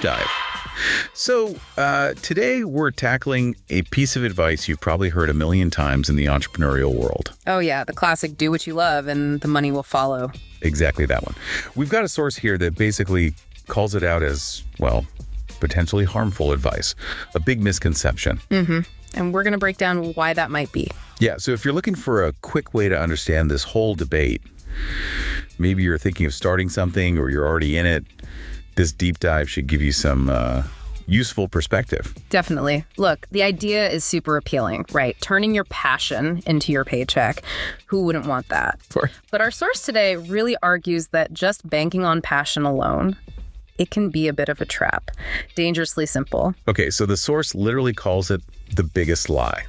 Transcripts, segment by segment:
dive. So today we're tackling a piece of advice you've probably heard a million times in the entrepreneurial world. Oh, yeah, the classic do what you love and the money will follow. Exactly that one. We've got a source here that basically calls it out as, well, potentially harmful advice, a big misconception. Mm-hmm. And we're going to break down why that might be. Yeah, so if you're looking for a quick way to understand this whole debate, maybe you're thinking of starting something or you're already in it, this deep dive should give you some useful perspective. Definitely. Look, the idea is super appealing, right? Turning your passion into your paycheck. Who wouldn't want that? But our source today really argues that just banking on passion alone, it can be a bit of a trap. Dangerously simple. Okay, so the source literally calls it the biggest lie.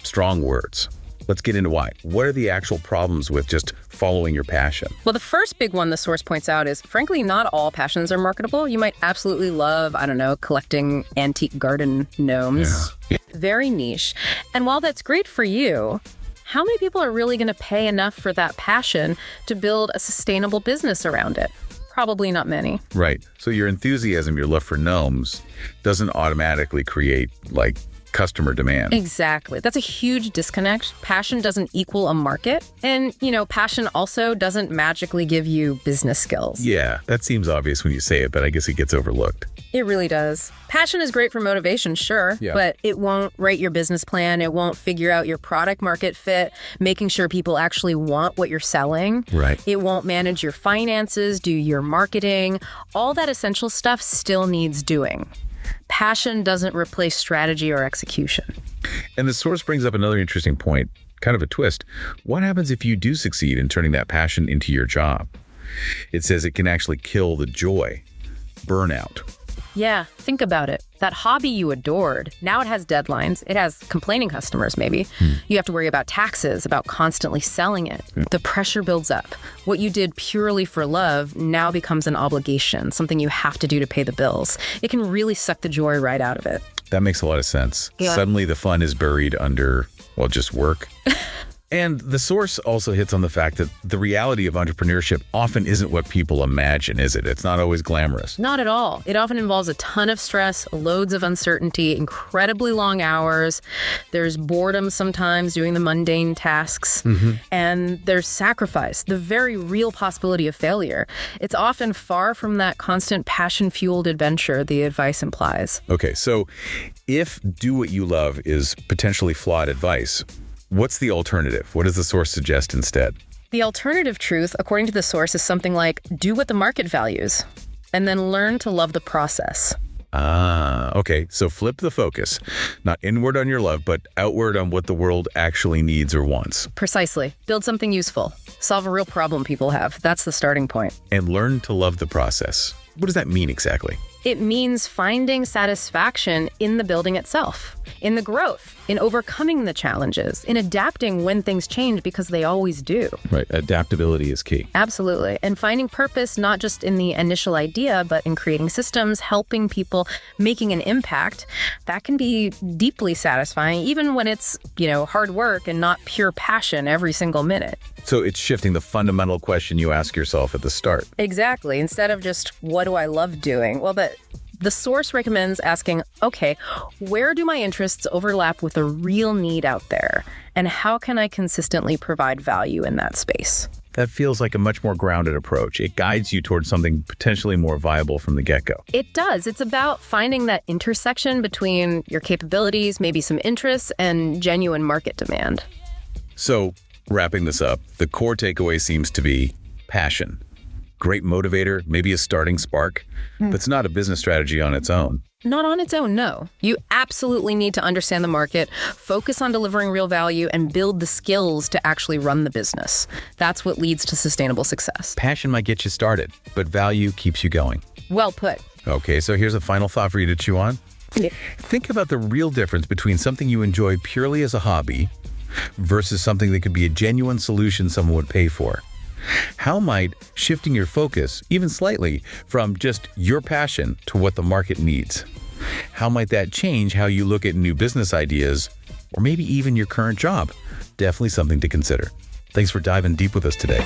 Strong words. Let's get into why. What are the actual problems with just following your passion? Well, the first big one the source points out is, frankly, not all passions are marketable. You might absolutely love, collecting antique garden gnomes. Yeah. Very niche. And while that's great for you, how many people are really going to pay enough for that passion to build a sustainable business around it? Probably not many. Right. So your enthusiasm, your love for gnomes, doesn't automatically create, customer demand. Exactly. That's a huge disconnect. Passion doesn't equal a market. And, passion also doesn't magically give you business skills. Yeah, that seems obvious when you say it, but I guess it gets overlooked. It really does. Passion is great for motivation, sure, but it won't write your business plan. It won't figure out your product market fit, making sure people actually want what you're selling. Right. It won't manage your finances, do your marketing. All that essential stuff still needs doing. Passion doesn't replace strategy or execution. And the source brings up another interesting point, kind of a twist. What happens if you do succeed in turning that passion into your job? It says it can actually kill the joy, burnout. Yeah, think about it. That hobby you adored, now it has deadlines. It has complaining customers, maybe. You have to worry about taxes, about constantly selling it. The pressure builds up. What you did purely for love now becomes an obligation, something you have to do to pay the bills. It can really suck the joy right out of it. That makes a lot of sense. Yeah. Suddenly the fun is buried under, just work. And the source also hits on the fact that the reality of entrepreneurship often isn't what people imagine, is it? It's not always glamorous. Not at all. It often involves a ton of stress, loads of uncertainty, incredibly long hours. There's boredom sometimes doing the mundane tasks. And there's sacrifice, the very real possibility of failure. It's often far from that constant passion-fueled adventure the advice implies. Okay, so if do what you love is potentially flawed advice, what's the alternative? What does the source suggest instead? The alternative truth, according to the source, is something like, do what the market values, and then learn to love the process. Okay. So flip the focus. Not inward on your love, but outward on what the world actually needs or wants. Precisely. Build something useful. Solve a real problem people have. That's the starting point. And learn to love the process. What does that mean exactly? It means finding satisfaction in the building itself, in the growth, in overcoming the challenges, in adapting when things change because they always do. Right. Adaptability is key. Absolutely. And finding purpose not just in the initial idea, but in creating systems, helping people, making an impact. That can be deeply satisfying, even when it's, hard work and not pure passion every single minute. So it's shifting the fundamental question you ask yourself at the start. Exactly. Instead of just, what do I love doing? Well, the source recommends asking, okay, where do my interests overlap with a real need out there? And how can I consistently provide value in that space? That feels like a much more grounded approach. It guides you towards something potentially more viable from the get-go. It does. It's about finding that intersection between your capabilities, maybe some interests, and genuine market demand. So, wrapping this up, the core takeaway seems to be passion. Great motivator, maybe a starting spark, but it's not a business strategy on its own. Not on its own, no. You absolutely need to understand the market, focus on delivering real value, and build the skills to actually run the business. That's what leads to sustainable success. Passion might get you started, but value keeps you going. Well put. Okay, so here's a final thought for you to chew on. Yeah. Think about the real difference between something you enjoy purely as a hobby versus something that could be a genuine solution someone would pay for. How might shifting your focus, even slightly, from just your passion to what the market needs? How might that change how you look at new business ideas, or maybe even your current job? Definitely something to consider. Thanks for diving deep with us today.